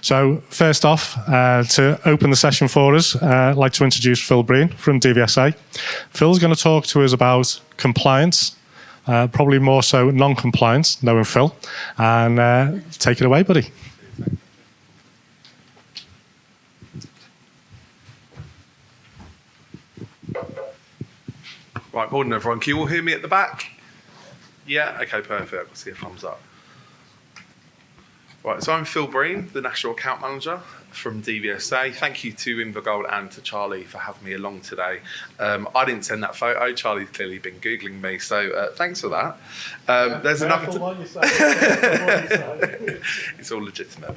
So first off, to open the session for us, I'd like to introduce Phil Breen from DVSA. Phil's going to talk to us about compliance, probably more so non-compliance, knowing Phil. And take it away, buddy. Right, morning everyone. Can you all hear me at the back? Yeah? Okay, perfect. I can see a thumbs up. Right, so I'm Phil Breen, the National Account Manager from DVSA. Thank you to Invergold and to Charlie for having me along today. I didn't send that photo. Charlie's clearly been Googling me, so thanks for that. There's another... It's all legitimate.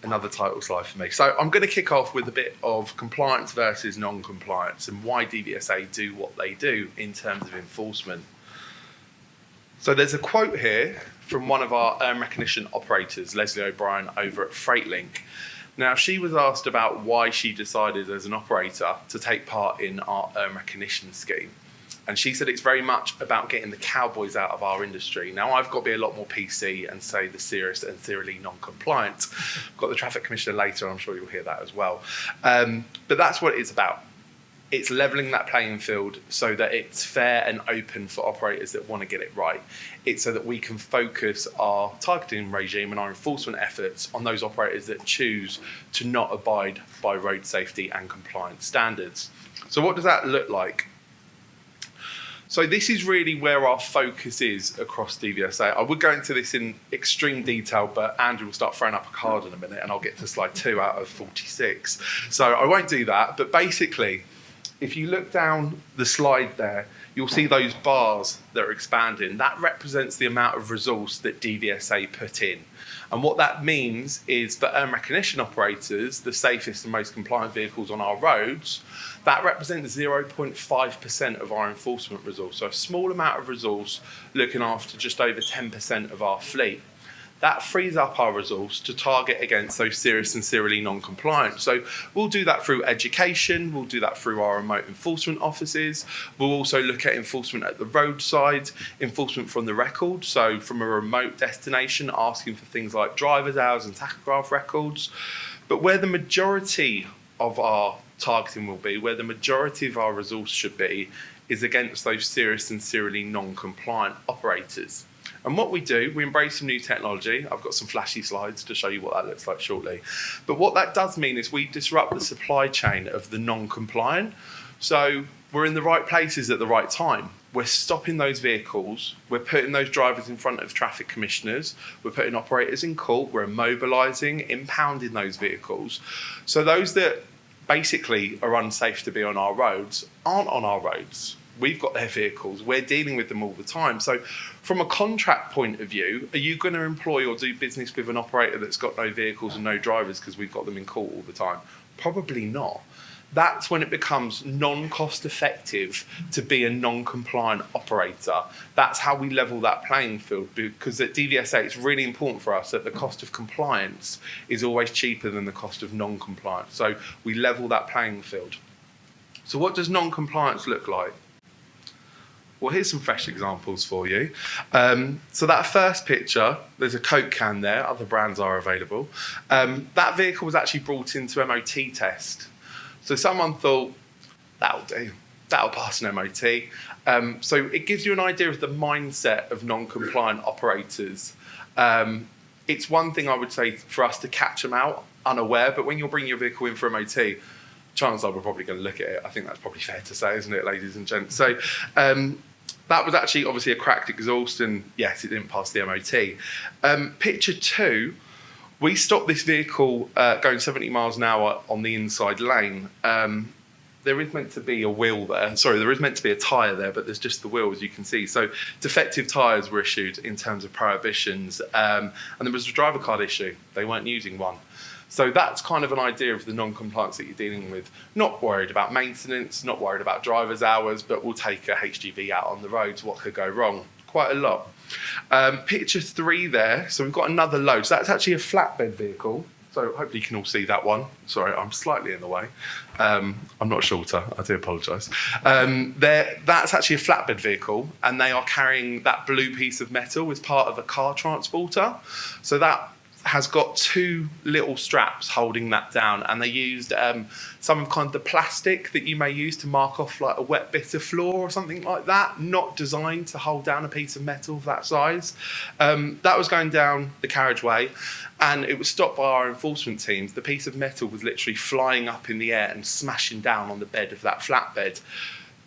Another title slide for me. So I'm going to kick off with a bit of compliance versus non-compliance and why DVSA do what they do in terms of enforcement. So there's a quote here from one of our earned recognition operators, Leslie O'Brien, over at FreightLink. Now, she was asked about why she decided as an operator to take part in our earned recognition scheme. And she said it's very much about getting the cowboys out of our industry. Now, I've got to be a lot more PC and say the serious and serially non-compliant. I've got the Traffic Commissioner later, I'm sure you'll hear that as well. But that's what it's about. It's levelling that playing field so that it's fair and open for operators that want to get it right. It's so that we can focus our targeting regime and our enforcement efforts on those operators that choose to not abide by road safety and compliance standards. So what does that look like? So this is really where our focus is across DVSA. I would go into this in extreme detail, but Andrew will start throwing up a card in a minute and I'll get to slide 2 out of 46. So I won't do that, but basically, if you look down the slide there, you'll see those bars that are expanding. That represents the amount of resource that DVSA put in. And what that means is for earned recognition operators, the safest and most compliant vehicles on our roads, that represents 0.5% of our enforcement resource. So a small amount of resource looking after just over 10% of our fleet. That frees up our resource to target against those serious and serially non-compliant. So we'll do that through education, we'll do that through our remote enforcement offices, we'll also look at enforcement at the roadside, enforcement from the record, so from a remote destination, asking for things like driver's hours and tachograph records. But where the majority of our targeting will be, where the majority of our resource should be, is against those serious and serially non-compliant operators. And what we do, we embrace some new technology. I've got some flashy slides to show you what that looks like shortly. But what that does mean is we disrupt the supply chain of the non-compliant. So we're in the right places at the right time. We're stopping those vehicles. We're putting those drivers in front of traffic commissioners. We're putting operators in court. We're immobilising, impounding those vehicles. So those that basically are unsafe to be on our roads aren't on our roads. We've got their vehicles. We're dealing with them all the time. So from a contract point of view, are you going to employ or do business with an operator that's got no vehicles and no drivers because we've got them in court all the time? Probably not. That's when it becomes non-cost effective to be a non-compliant operator. That's how we level that playing field, because at DVSA it's really important for us that the cost of compliance is always cheaper than the cost of non-compliance. So we level that playing field. So what does non-compliance look like? Well, here's some fresh examples for you. So that first picture, there's a Coke can there, other brands are available. That vehicle was actually brought into MOT test. So someone thought, that'll do, that'll pass an MOT. So it gives you an idea of the mindset of non-compliant operators. It's one thing I would say for us to catch them out unaware, but when you're bringing your vehicle in for MOT, chances are we're probably going to look at it. I think that's probably fair to say, isn't it, ladies and gents? So that was actually obviously a cracked exhaust, and yes, it didn't pass the MOT. Picture 2, we stopped this vehicle going 70 miles an hour on the inside lane. There is meant to be a wheel there. Sorry, there is meant to be a tyre there, but there's just the wheel, as you can see. So defective tyres were issued in terms of prohibitions, and there was a driver card issue. They weren't using one. So that's kind of an idea of the non-compliance that you're dealing with. Not worried about maintenance, not worried about driver's hours, but we'll take a HGV out on the roads. What could go wrong? Quite a lot. Picture 3 there. So we've got another load. So that's actually a flatbed vehicle. So hopefully you can all see that one. Sorry, I'm slightly in the way. I'm not shorter, I do apologise. That's actually a flatbed vehicle, and they are carrying that blue piece of metal as part of a car transporter. So that has got two little straps holding that down, and they used some of kind of the plastic that you may use to mark off like a wet bit of floor or something like that, not designed to hold down a piece of metal of that size. That was going down the carriageway, and it was stopped by our enforcement teams. The piece of metal was literally flying up in the air and smashing down on the bed of that flatbed.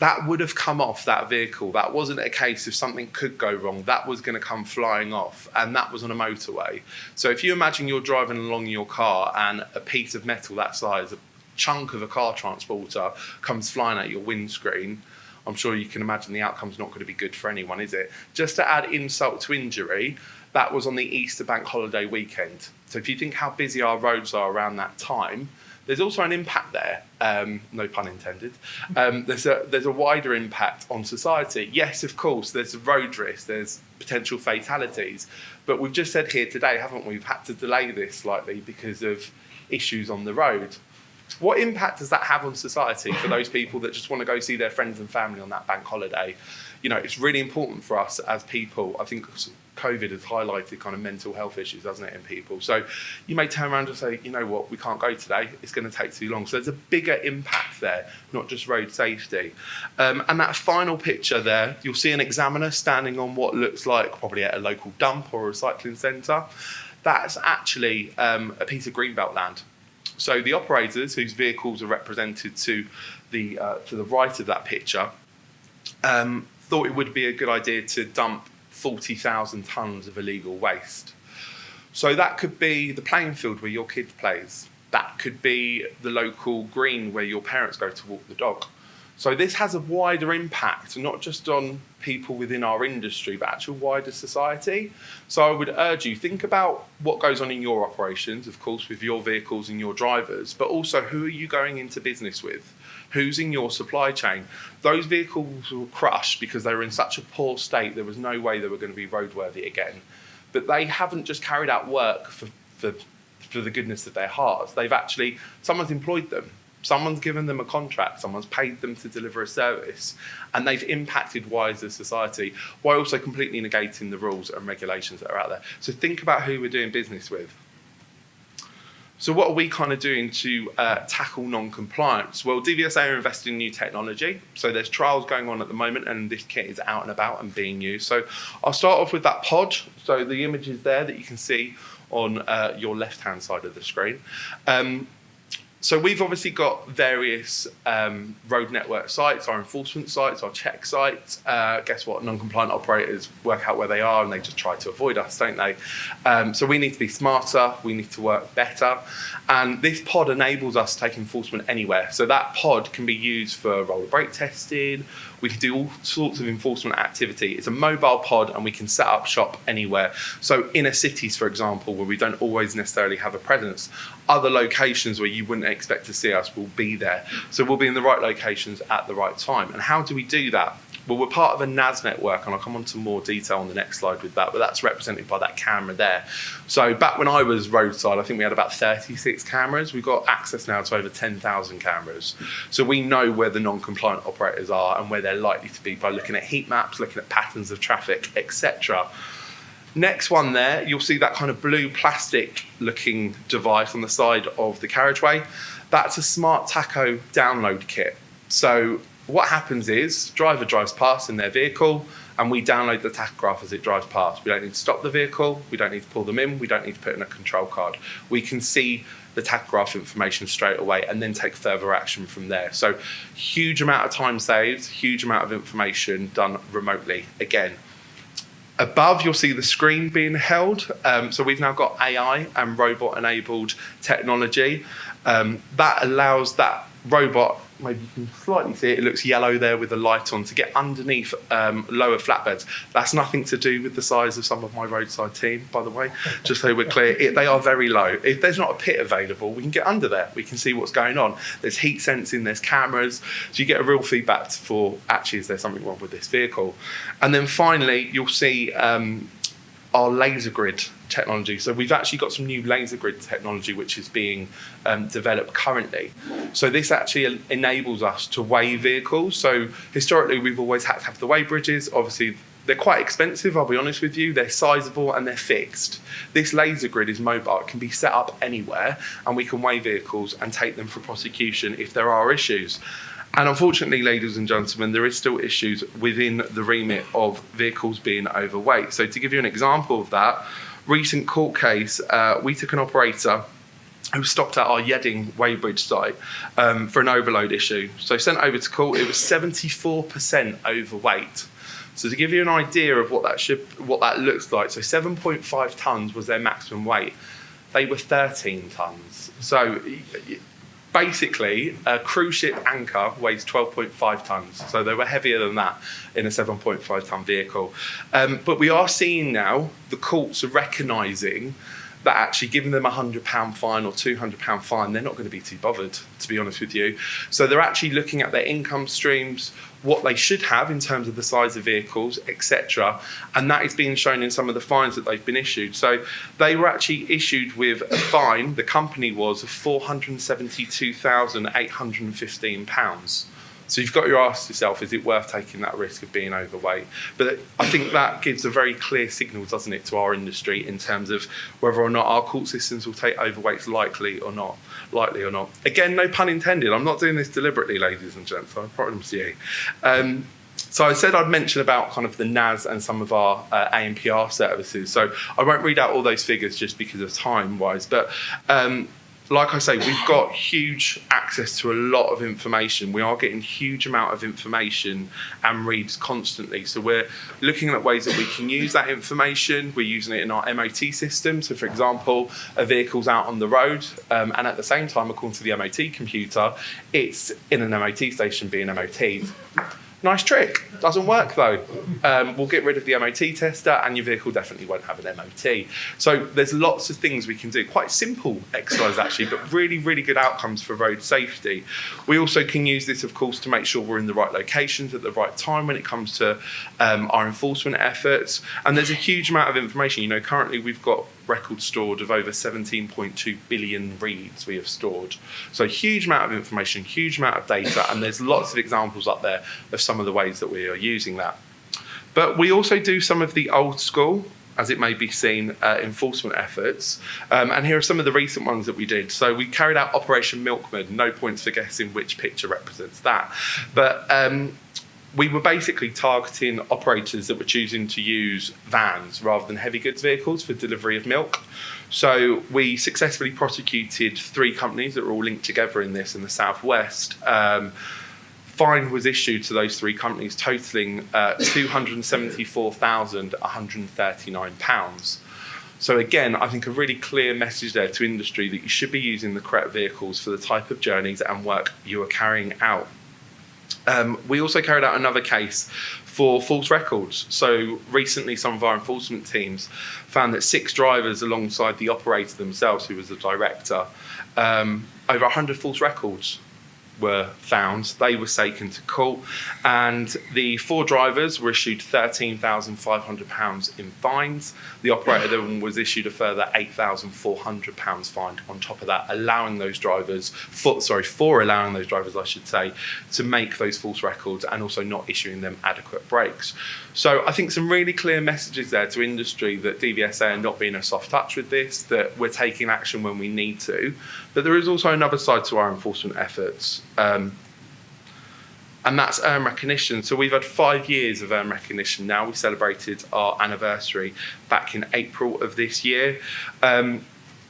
That would have come off that vehicle. That wasn't a case if something could go wrong. That was going to come flying off, and that was on a motorway. So if you imagine you're driving along in your car and a piece of metal that size, a chunk of a car transporter, comes flying at your windscreen, I'm sure you can imagine the outcome's not going to be good for anyone, is it? Just to add insult to injury, that was on the Easter bank holiday weekend. So if you think how busy our roads are around that time, there's also an impact there, no pun intended. There's a wider impact on society. Yes, of course, there's road risk, there's potential fatalities, but we've just said here today, haven't we, we've had to delay this slightly because of issues on the road. What impact does that have on society for those people that just want to go see their friends and family on that bank holiday? You know, it's really important for us as people. I think COVID has highlighted kind of mental health issues, hasn't it, in people? So you may turn around and say, you know what, we can't go today, it's going to take too long. So there's a bigger impact there, not just road safety. And that final picture there, you'll see an examiner standing on what looks like probably at a local dump or a recycling centre. That's actually a piece of greenbelt land. So the operators, whose vehicles are represented to the right of that picture, thought it would be a good idea to dump 40,000 tonnes of illegal waste. So that could be the playing field where your kid plays. That could be the local green where your parents go to walk the dog. So this has a wider impact, not just on people within our industry, but actual wider society. So I would urge you, think about what goes on in your operations, of course, with your vehicles and your drivers, but also who are you going into business with? Who's in your supply chain? Those vehicles were crushed because they were in such a poor state, there was no way they were going to be roadworthy again. But they haven't just carried out work for the goodness of their hearts. They've actually, someone's employed them. Someone's given them a contract, someone's paid them to deliver a service, and they've impacted wider society while also completely negating the rules and regulations that are out there. So think about who we're doing business with. So what are we kind of doing to tackle non-compliance? Well, DVSA are investing in new technology. So there's trials going on at the moment, and this kit is out and about and being used. So I'll start off with that pod. So the image is there that you can see on your left-hand side of the screen. So we've obviously got various road network sites, our enforcement sites, our check sites. Guess what? Non-compliant operators work out where they are and they just try to avoid us, don't they? So we need to be smarter, we need to work better. And this pod enables us to take enforcement anywhere. So that pod can be used for roller brake testing. We can do all sorts of enforcement activity. It's a mobile pod and we can set up shop anywhere. So inner cities, for example, where we don't always necessarily have a presence, other locations where you wouldn't expect to see us will be there. So we'll be in the right locations at the right time. And how do we do that? Well, we're part of a NAS network, and I'll come on to more detail on the next slide with that, but that's represented by that camera there. So back when I was roadside, I think we had about 36 cameras. We've got access now to over 10,000 cameras. So we know where the non-compliant operators are and where they're likely to be by looking at heat maps, looking at patterns of traffic, etc. Next one there, you'll see that kind of blue plastic looking device on the side of the carriageway. That's a smart tacho download kit. So what happens is, driver drives past in their vehicle and we download the tachograph as it drives past. We don't need to stop the vehicle, we don't need to pull them in, we don't need to put in a control card. We can see the tachograph information straight away and then take further action from there. So huge amount of time saved, huge amount of information done remotely. Again, above you'll see the screen being held. So we've now got AI and robot enabled technology. That allows that robot, maybe you can slightly see it, it looks yellow there with the light on, to get underneath lower flatbeds. That's nothing to do with the size of some of my roadside team, by the way, just so we're clear. They are very low. If there's not a pit available, we can get under there. We can see what's going on. There's heat sensing, there's cameras, so you get a real feedback for, actually, is there something wrong with this vehicle? And then finally, you'll see our laser grid technology. So we've actually got some new laser grid technology which is being developed currently. So this actually enables us to weigh vehicles. So historically we've always had to have the weigh bridges. Obviously they're quite expensive, I'll be honest with you. They're sizable and they're fixed. This laser grid is mobile. It can be set up anywhere and we can weigh vehicles and take them for prosecution if there are issues. And unfortunately, ladies and gentlemen, there is still issues within the remit of vehicles being overweight. So to give you an example of that, recent court case, we took an operator who stopped at our Yedding Weybridge site for an overload issue. So sent over to court, it was 74% overweight. So to give you an idea of what that looks like, so 7.5 tonnes was their maximum weight. They were 13 tonnes. So basically, a cruise ship anchor weighs 12.5 tonnes, so they were heavier than that in a 7.5 tonne vehicle. But we are seeing now the courts are recognising that actually giving them a £100 fine or £200 fine, they're not going to be too bothered, to be honest with you. So they're actually looking at their income streams, what they should have in terms of the size of vehicles, etc. And that is being shown in some of the fines that they've been issued. So they were actually issued with a fine, the company was, of £472,815. So you've got to ask yourself, is it worth taking that risk of being overweight? But I think that gives a very clear signal, doesn't it, to our industry in terms of whether or not our court systems will take overweights likely or not. Again, no pun intended. I'm not doing this deliberately, ladies and gents. I promise you. So I said I'd mention about kind of the NAS and some of our ANPR services. So I won't read out all those figures just because of time-wise, but like I say, we've got huge access to a lot of information. We are getting huge amount of information and reads constantly. So we're looking at ways that we can use that information. We're using it in our MOT system. So for example, a vehicle's out on the road and at the same time, according to the MOT computer, it's in an MOT station being MOT'd. Nice trick. Doesn't work though. We'll get rid of the MOT tester and your vehicle definitely won't have an MOT. So there's lots of things we can do. Quite simple exercise actually, but really, really good outcomes for road safety. We also can use this, of course, to make sure we're in the right locations at the right time when it comes to our enforcement efforts. And there's a huge amount of information. You know, currently we've got records stored of over 17.2 billion reads we have stored. So huge amount of information, huge amount of data, and there's lots of examples up there of some of the ways that we are using that. But we also do some of the old school, as it may be seen, enforcement efforts. And here are some of the recent ones that we did. So we carried out Operation Milkman, no points for guessing which picture represents that. But we were basically targeting operators that were choosing to use vans rather than heavy goods vehicles for delivery of milk. So we successfully prosecuted 3 companies that were all linked together in this in the southwest. Fine was issued to those 3 companies totaling £274,139. So again, I think a really clear message there to industry that you should be using the correct vehicles for the type of journeys and work you are carrying out. We also carried out another case for false records. So recently some of our enforcement teams found that 6 drivers alongside the operator themselves, who was the director, over 100 false records were found. They were taken to court and the 4 drivers were issued £13,500 in fines. The operator then was issued a further £8,400 fine on top of that, allowing those drivers, for allowing those drivers, I should say, to make those false records and also not issuing them adequate breaks. So I think some really clear messages there to industry that DVSA are not being a soft touch with this, that we're taking action when we need to, but there is also another side to our enforcement efforts. And that's earned recognition. So we've had 5 years of earned recognition now. We celebrated our anniversary back in April of this year.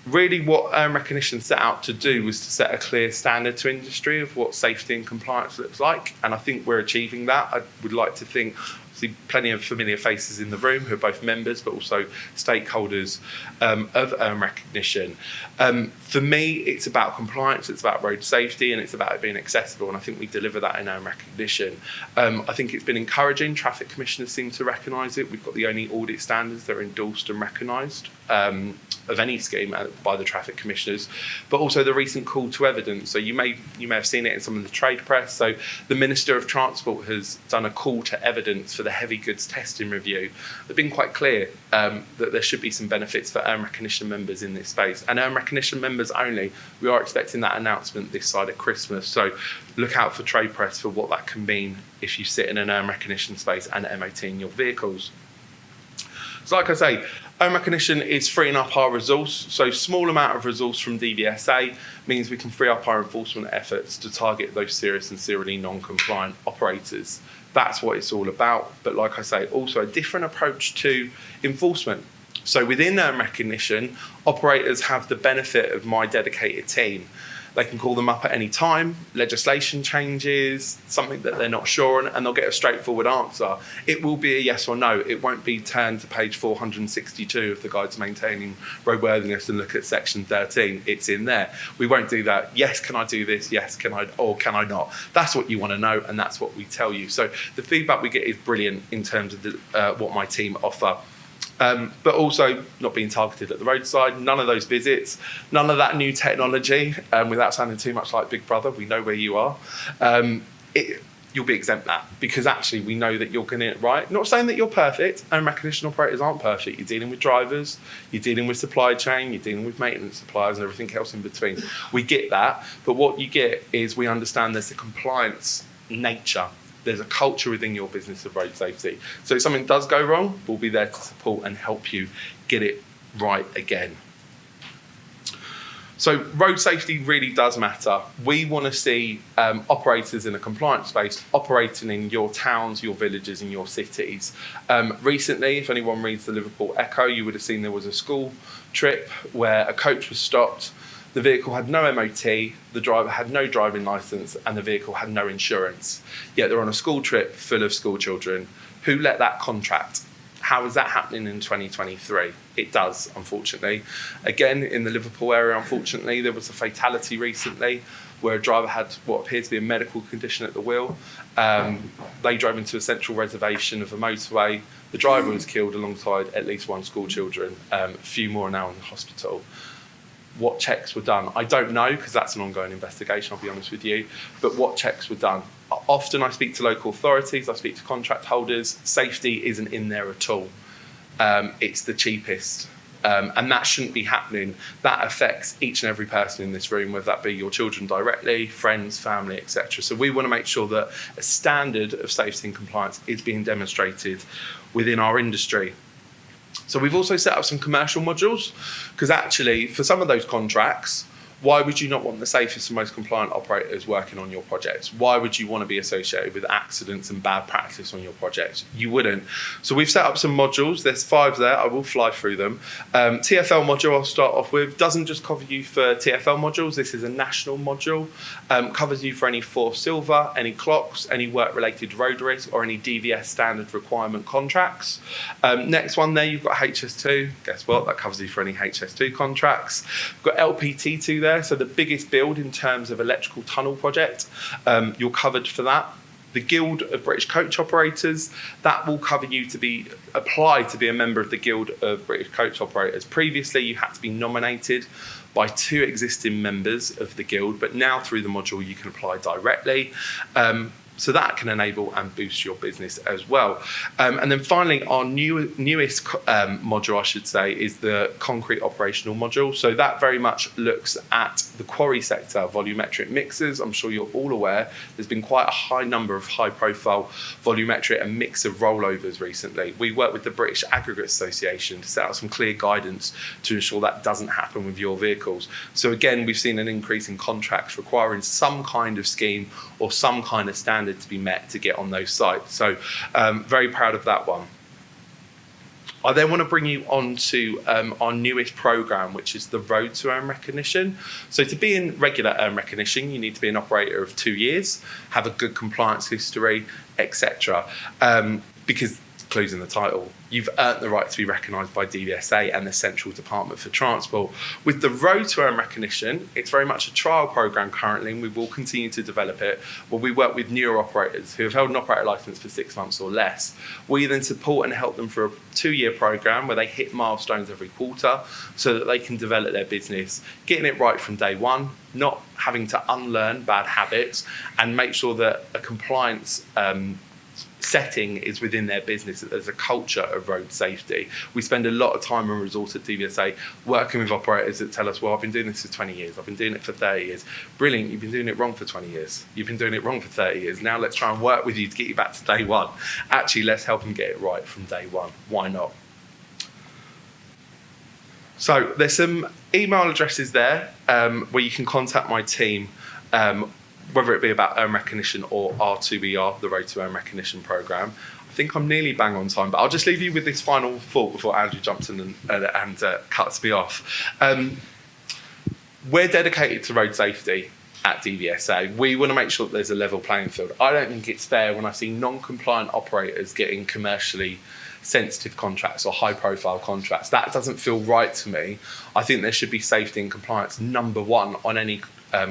Really what earned recognition set out to do was to set a clear standard to industry of what safety and compliance looks like. And I think we're achieving that. I would like to think, see plenty of familiar faces in the room who are both members but also stakeholders of earned recognition. For me, it's about compliance, it's about road safety, and it's about it being accessible, and I think we deliver that in earned recognition. I think it's been encouraging. Traffic commissioners seem to recognise it. We've got the only audit standards that are endorsed and recognised of any scheme by the traffic commissioners, but also the recent call to evidence. So you may have seen it in some of the trade press. So the Minister of Transport has done a call to evidence for the heavy goods testing review. They've been quite clear that there should be some benefits for earned recognition members in this space, and earned recognition members only. We are expecting that announcement this side of Christmas. So look out for trade press for what that can mean if you sit in an earned recognition space and MOT in your vehicles. So like I say, earned recognition is freeing up our resource. So small amount of resource from DVSA means we can free up our enforcement efforts to target those serious and serially non-compliant operators. That's what it's all about. But like I say, also a different approach to enforcement. So within earned recognition, operators have the benefit of my dedicated team. They can call them up at any time, legislation changes, something that they're not sure on, and they'll get a straightforward answer. It will be a yes or no. It won't be turned to page 462 of the Guide to Maintaining Roadworthiness and look at section 13. It's in there. We won't do that. Yes, can I do this? Yes, can I, or can I not? That's what you want to know, and that's what we tell you. So the feedback we get is brilliant in terms of what my team offer. But also not being targeted at the roadside, none of those visits, none of that new technology, without sounding too much like Big Brother, we know where you are. You'll be exempt that, because actually we know that you're getting it right. Not saying that you're perfect, and recognition operators aren't perfect. You're dealing with drivers, you're dealing with supply chain, you're dealing with maintenance suppliers and everything else in between. We get that, but what you get is we understand there's a compliance nature. There's a culture within your business of road safety. So if something does go wrong, we'll be there to support and help you get it right again. So road safety really does matter. We want to see operators in a compliance space operating in your towns, your villages and your cities. Recently, if anyone reads the Liverpool Echo, you would have seen there was a school trip where a coach was stopped. The vehicle had no MOT, the driver had no driving licence, and the vehicle had no insurance. Yet they're on a school trip full of school children. Who let that contract? How is that happening in 2023? It does, unfortunately. Again, in the Liverpool area, unfortunately, there was a fatality recently where a driver had what appeared to be a medical condition at the wheel. They drove into a central reservation of a motorway. The driver was killed alongside at least one school children. A few more are now in the hospital. What checks were done? I don't know, because that's an ongoing investigation, I'll be honest with you, but what checks were done? Often I speak to local authorities, I speak to contract holders, safety isn't in there at all. It's the cheapest, and that shouldn't be happening. That affects each and every person in this room, whether that be your children directly, friends, family, etc. So we want to make sure that a standard of safety and compliance is being demonstrated within our industry. So we've also set up some commercial modules, because actually for some of those contracts, why would you not want the safest and most compliant operators working on your projects? Why would you want to be associated with accidents and bad practice on your projects? You wouldn't. So we've set up some modules. There's 5 there. I will fly through them. TFL module I'll start off with doesn't just cover you for TFL modules. This is a national module. Covers you for any 4 silver, any clocks, any work-related road risk, or any DVS standard requirement contracts. Next one there, you've got HS2. Guess what? That covers you for any HS2 contracts. We've got LPT2 there. So the biggest build in terms of electrical tunnel project, you're covered for that. The Guild of British Coach Operators, that will cover you to apply to be a member of the Guild of British Coach Operators. Previously, you had to be nominated by 2 existing members of the Guild, but now through the module, you can apply directly. So that can enable and boost your business as well. And then finally, our newest module, I should say, is the concrete operational module. So that very much looks at the quarry sector, volumetric mixers. I'm sure you're all aware there's been quite a high number of high-profile volumetric and mixer rollovers recently. We work with the British Aggregate Association to set out some clear guidance to ensure that doesn't happen with your vehicles. So again, we've seen an increase in contracts requiring some kind of scheme or some kind of standard to be met to get on those sites. So very proud of that one. I then want to bring you on to our newest program, which is the Road to Earned Recognition. So to be in regular earned recognition, you need to be an operator of 2 years, have a good compliance history, etc. Because clues in the title. You've earned the right to be recognised by DVSA and the Central Department for Transport. With the Road to Earn Recognition, it's very much a trial programme currently, and we will continue to develop it, where we work with newer operators who have held an operator licence for 6 months or less. We then support and help them for a 2-year programme where they hit milestones every quarter so that they can develop their business, getting it right from day one, not having to unlearn bad habits, and make sure that a compliance setting is within their business, that there's a culture of road safety. We spend a lot of time and resource at DVSA working with operators that tell us, well, I've been doing this for 20 years, I've been doing it for 30 years. Brilliant, you've been doing it wrong for 20 years. You've been doing it wrong for 30 years. Now let's try and work with you to get you back to day one. Actually, let's help them get it right from day one. Why not? So there's some email addresses there where you can contact my team, whether it be about Earn Recognition or R2ER, the Road to Earn Recognition programme. I think I'm nearly bang on time, but I'll just leave you with this final thought before Andrew jumps in and cuts me off. We're dedicated to road safety at DVSA. We want to make sure that there's a level playing field. I don't think it's fair when I see non-compliant operators getting commercially sensitive contracts or high-profile contracts. That doesn't feel right to me. I think there should be safety and compliance number one on any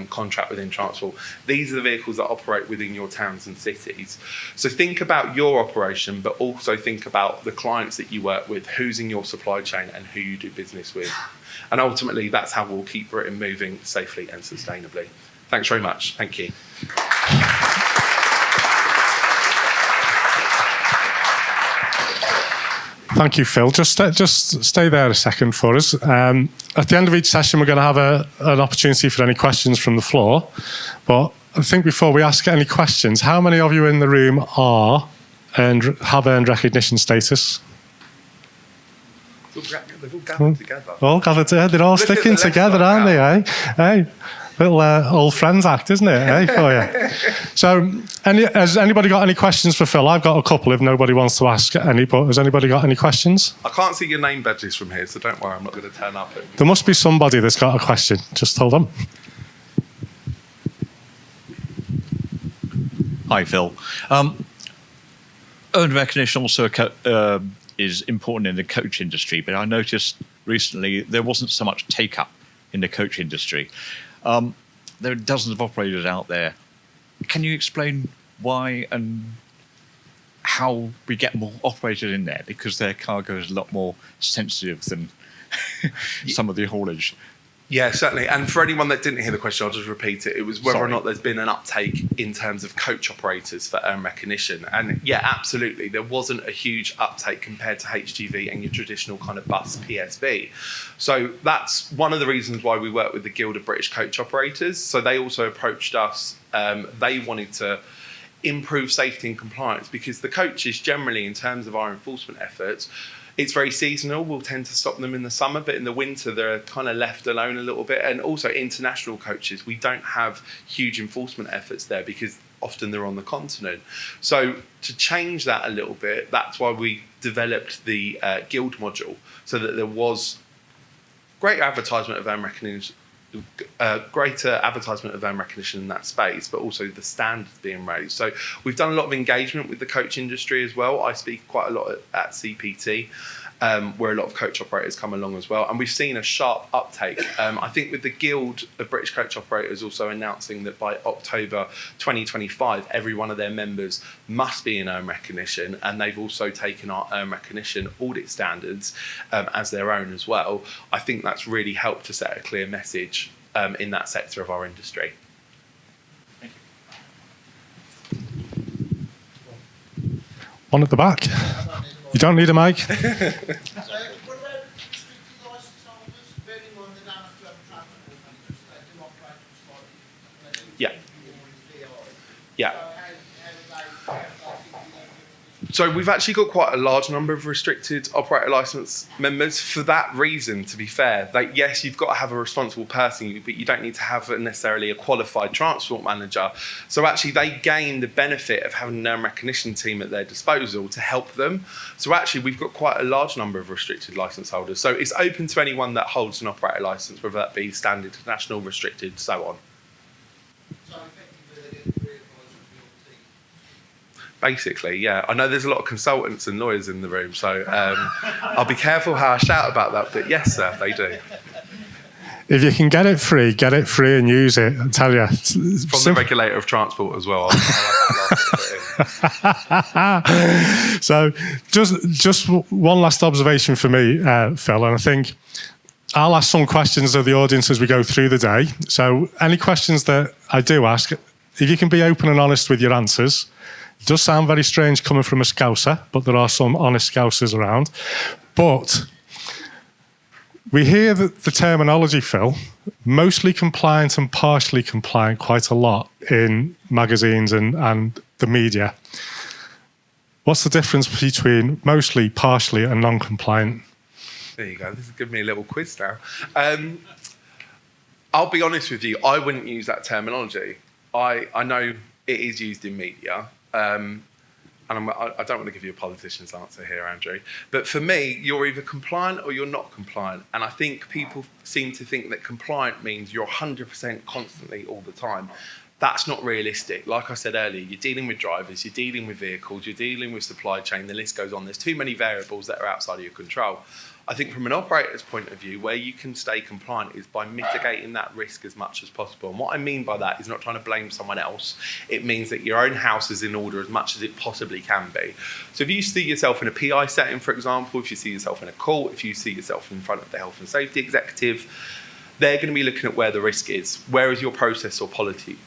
contract within transport. These are the vehicles that operate within your towns and cities. So think about your operation, but also think about the clients that you work with, who's in your supply chain and who you do business with. And ultimately, that's how we'll keep Britain moving safely and sustainably. Thanks very much. Thank you. Thank you, Phil. Just stay there a second for us. At the end of each session, we're going to have an opportunity for any questions from the floor. But I think before we ask any questions, how many of you in the room have earned recognition status? They've all gathered together. All gathered together. They're all sticking together, aren't they? Hey? Little old friends act, isn't it? Hey, for you. So, has anybody got any questions for Phil? I've got a couple if nobody wants to ask any, but has anybody got any questions? I can't see your name badges from here, so don't worry, I'm not going to turn up. There must be somebody that's got a question. Just hold on. Hi, Phil. Earned recognition also is important in the coach industry, but I noticed recently there wasn't so much take-up in the coach industry. There are dozens of operators out there. Can you explain why and how we get more operators in there? Because their cargo is a lot more sensitive than some of the haulage. Yeah, certainly. And for anyone that didn't hear the question, I'll just repeat it. It was whether or not there's been an uptake in terms of coach operators for earned recognition. And yeah, absolutely. There wasn't a huge uptake compared to HGV and your traditional kind of bus PSV. So that's one of the reasons why we work with the Guild of British Coach Operators. So they also approached us. They wanted to improve safety and compliance because the coaches generally, in terms of our enforcement efforts, it's very seasonal. We'll tend to stop them in the summer, but in the winter, they're kind of left alone a little bit. And also international coaches, we don't have huge enforcement efforts there because often they're on the continent. So to change that a little bit, that's why we developed the guild module, so that there was great advertisement of earned recognition, greater advertisement of earned recognition in that space, but also the standards being raised. So we've done a lot of engagement with the coach industry as well. I speak quite a lot at CPT, where a lot of coach operators come along as well. And we've seen a sharp uptake. I think with the Guild of British Coach Operators also announcing that by October 2025, every one of their members must be in earned recognition. And they've also taken our earned recognition audit standards as their own as well. I think that's really helped to set a clear message in that sector of our industry. Thank you. One at the back. You don't need a mic. So, what about restricted licence holders? Bearing in mind they don't have to have a transport managers, they do operate slightly. Yeah. Yeah. So So we've actually got quite a large number of restricted operator licence members for that reason, to be fair. Like, yes, you've got to have a responsible person, but you don't need to have necessarily a qualified transport manager. So actually they gain the benefit of having an earned recognition team at their disposal to help them. So actually we've got quite a large number of restricted licence holders. So it's open to anyone that holds an operator licence, whether that be standard, national, restricted, so on. effectively they get the readvisors of your team. Basically, yeah. I know there's a lot of consultants and lawyers in the room, so I'll be careful how I shout about that, but yes, sir, they do. If you can get it free and use it, I tell you. From the regulator of transport as well. So just one last observation for me, Phil, and I think I'll ask some questions of the audience as we go through the day. So any questions that I do ask, if you can be open and honest with your answers. It does sound very strange coming from a Scouser, but there are some honest Scousers around. But we hear the terminology, Phil, mostly compliant and partially compliant quite a lot in magazines and the media. What's the difference between mostly, partially and non-compliant? There you go. This is giving me a little quiz now. I'll be honest with you, I wouldn't use that terminology. I know it is used in media. And I don't want to give you a politician's answer here, Andrew. But for me, you're either compliant or you're not compliant. And I think people seem to think that compliant means you're 100% constantly all the time. That's not realistic. Like I said earlier, you're dealing with drivers, you're dealing with vehicles, you're dealing with supply chain, the list goes on. There's too many variables that are outside of your control. I think from an operator's point of view, where you can stay compliant is by mitigating that risk as much as possible. And what I mean by that is not trying to blame someone else. It means that your own house is in order as much as it possibly can be. So if you see yourself in a PI setting, for example, if you see yourself in a court, if you see yourself in front of the health and safety executive, they're going to be looking at where the risk is. Where is your process or policy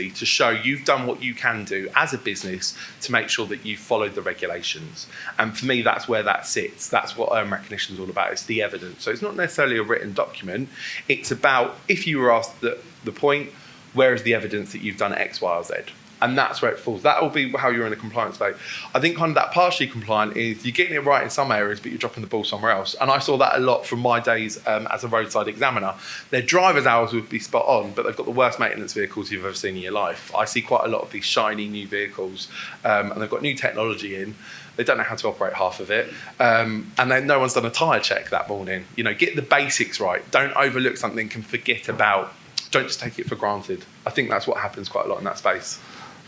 to show you've done what you can do as a business to make sure that you've followed the regulations? And for me, that's where that sits. That's what earned recognition is all about. It's the evidence. So it's not necessarily a written document. It's about, if you were asked the point, where is the evidence that you've done X, Y, or Z? And that's where it falls. That will be how you're in a compliance state. I think kind of that partially compliant is you're getting it right in some areas, but you're dropping the ball somewhere else. And I saw that a lot from my days as a roadside examiner. Their driver's hours would be spot on, but they've got the worst maintenance vehicles you've ever seen in your life. I see quite a lot of these shiny new vehicles, and they've got new technology in. They don't know how to operate half of it. And then no one's done a tyre check that morning. You know, get the basics right. Don't overlook something and forget about. Don't just take it for granted. I think that's what happens quite a lot in that space.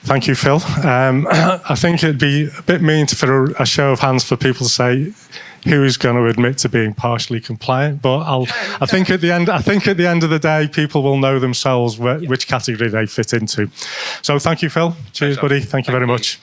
Thank you, Phil. I think it'd be a bit mean for a show of hands for people to say who is going to admit to being partially compliant. But I think at the end of the day, people will know themselves which category they fit into. So thank you, Phil. Cheers, buddy. Thank you very much.